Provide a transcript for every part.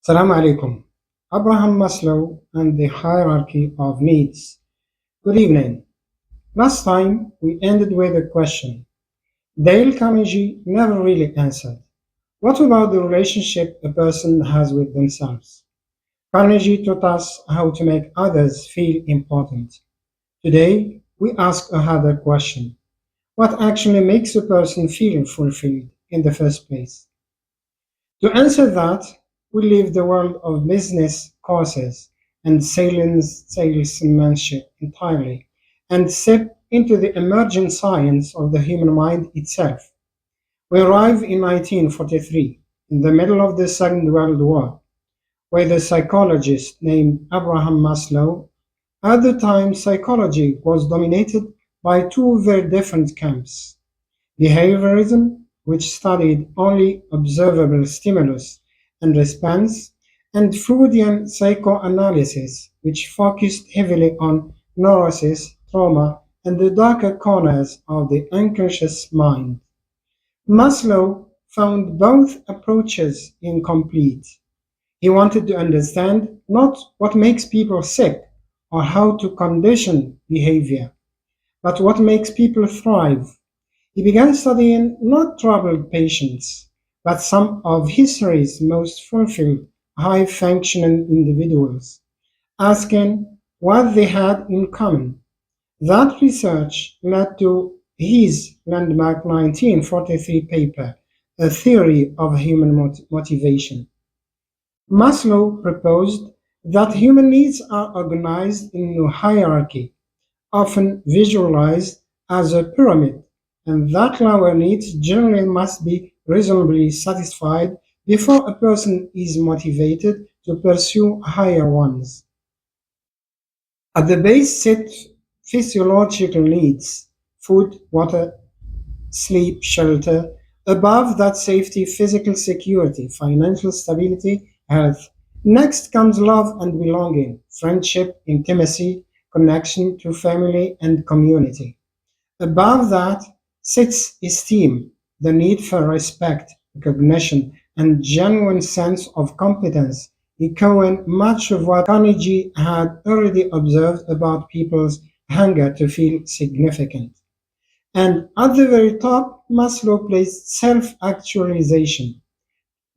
Assalamu alaikum. Abraham Maslow and the hierarchy of needs. Good evening. Last time we ended with a question. Dale Carnegie never really answered. What about the relationship a person has with themselves? Carnegie taught us how to make others feel important. Today we ask a harder question. What actually makes a person feel fulfilled in the first place? To answer that, we leave the world of business courses and salesmanship entirely and step into the emerging science of the human mind itself. We arrive in 1943, in the middle of the Second World War, where the psychologist named Abraham Maslow. At the time, psychology was dominated by two very different camps: behaviorism, which studied only observable stimulus and response, and Freudian psychoanalysis, which focused heavily on neurosis, trauma, and the darker corners of the unconscious mind. Maslow found both approaches incomplete. He wanted to understand not what makes people sick or how to condition behavior, but what makes people thrive. He began studying not troubled patients, but some of history's most fulfilled, high-functioning individuals, asking what they had in common. That research led to his landmark 1943 paper, A Theory of Human Motivation. Maslow proposed that human needs are organized in a hierarchy, often visualized as a pyramid, and that lower needs generally must be reasonably satisfied before a person is motivated to pursue higher ones. At the base sit physiological needs: food, water, sleep, shelter. Above that, safety, physical security, financial stability, health. Next comes love and belonging, friendship, intimacy, connection to family and community. Above that sits esteem, the need for respect, recognition, and genuine sense of competence, echoing much of what Carnegie had already observed about people's hunger to feel significant. And at the very top, Maslow placed self-actualization,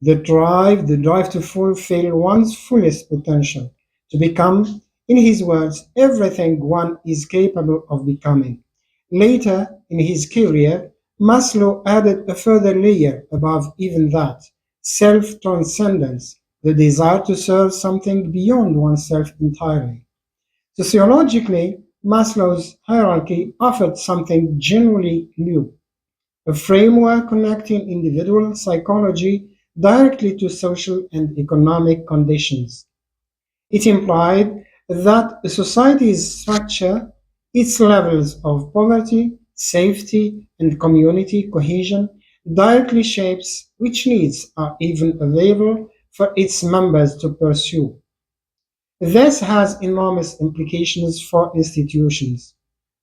the drive to fulfill one's fullest potential, to become, in his words, everything one is capable of becoming. Later in his career, Maslow added a further layer above even that: self-transcendence, the desire to serve something beyond oneself entirely. Sociologically, Maslow's hierarchy offered something genuinely new: a framework connecting individual psychology directly to social and economic conditions. It implied that a society's structure, its levels of poverty, safety, and community cohesion, directly shapes which needs are even available for its members to pursue. This has enormous implications for institutions.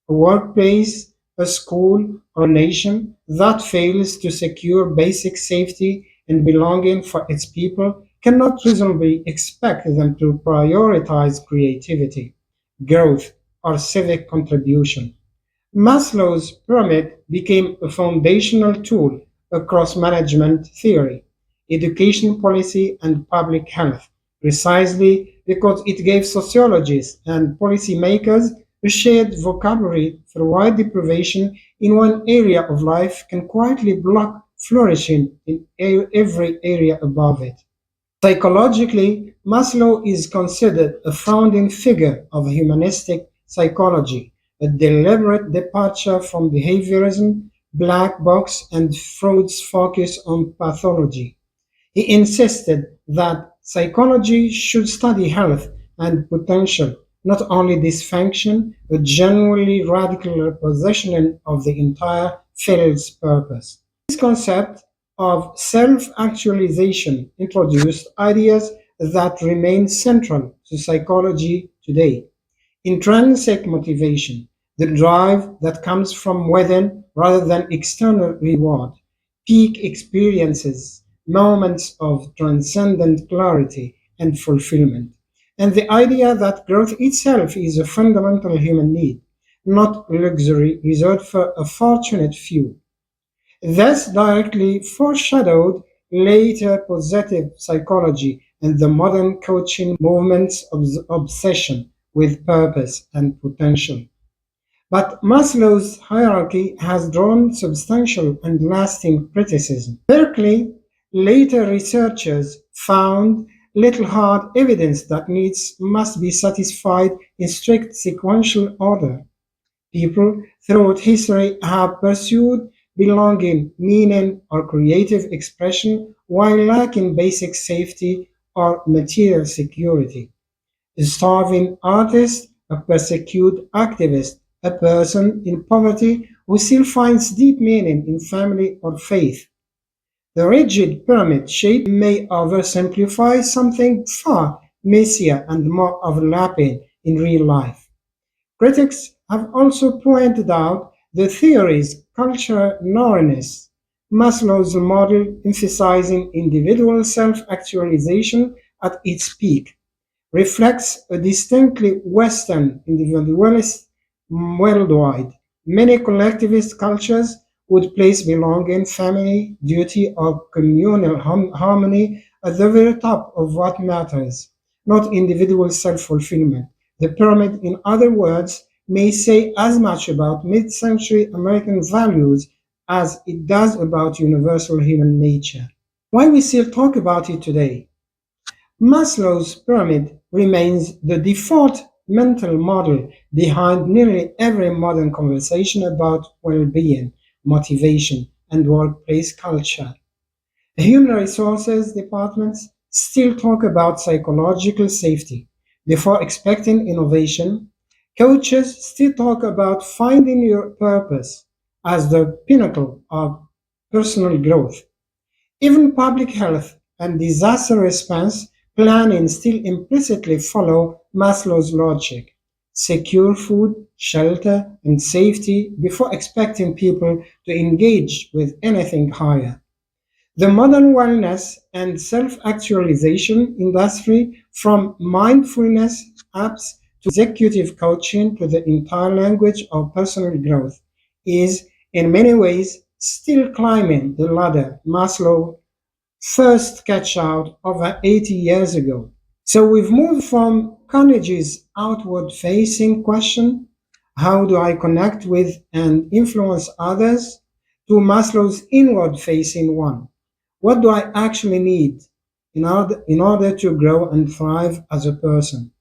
A workplace, a school, or a nation that fails to secure basic safety and belonging for its people cannot reasonably expect them to prioritize creativity, growth, or civic contribution. Maslow's pyramid became a foundational tool across management theory, education policy, and public health, precisely because it gave sociologists and policymakers a shared vocabulary for why deprivation in one area of life can quietly block flourishing in every area above it. Psychologically, Maslow is considered a founding figure of humanistic psychology, a deliberate departure from behaviorism, black box, and Freud's focus on pathology. He insisted that psychology should study health and potential, not only dysfunction, a genuinely radical repositioning of the entire field's purpose. This concept of self-actualization introduced ideas that remain central to psychology today: intrinsic motivation, the drive that comes from within rather than external reward; peak experiences, moments of transcendent clarity and fulfillment, and the idea that growth itself is a fundamental human need, not luxury reserved for a fortunate few. This directly foreshadowed later positive psychology and the modern coaching movement's obsession with purpose and potential. But Maslow's hierarchy has drawn substantial and lasting criticism. Berkeley later researchers found little hard evidence that needs must be satisfied in strict sequential order. People throughout history have pursued belonging, meaning, or creative expression while lacking basic safety or material security. A starving artist, a persecuted activist, a person in poverty who still finds deep meaning in family or faith. The rigid pyramid shape may oversimplify something far messier and more overlapping in real life. Critics have also pointed out the theory's cultural narrowness. Maslow's model emphasizing individual self-actualization at its peak reflects a distinctly Western individualist worldwide. Many collectivist cultures would place belonging, family, duty, or communal harmony at the very top of what matters, not individual self fulfillment. The pyramid, in other words, may say as much about mid century American values as it does about universal human nature. Why we still talk about it today? Maslow's pyramid remains the default mental model behind nearly every modern conversation about well-being, motivation, and workplace culture. Human resources departments still talk about psychological safety before expecting innovation. Coaches still talk about finding your purpose as the pinnacle of personal growth. Even public health and disaster response planning still implicitly follow Maslow's logic: secure food, shelter, and safety before expecting people to engage with anything higher. The modern wellness and self-actualization industry, from mindfulness apps to executive coaching to the entire language of personal growth, is in many ways still climbing the ladder Maslow first sketched out over 80 years ago. So we've moved from Carnegie's outward facing question, how do I connect with and influence others, to Maslow's inward facing one, what do I actually need in order to grow and thrive as a person?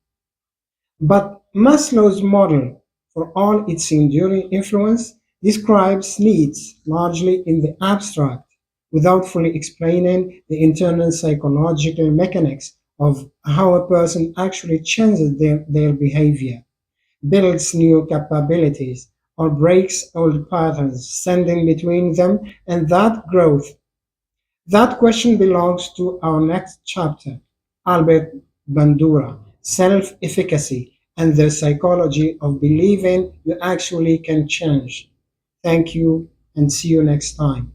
But Maslow's model, for all its enduring influence, describes needs largely in the abstract, without fully explaining the internal psychological mechanics of how a person actually changes their behavior, builds new capabilities, or breaks old patterns standing between them and that growth. That question belongs to our next chapter, Albert Bandura, Self-Efficacy and the Psychology of Believing You Actually Can Change. Thank you and see you next time.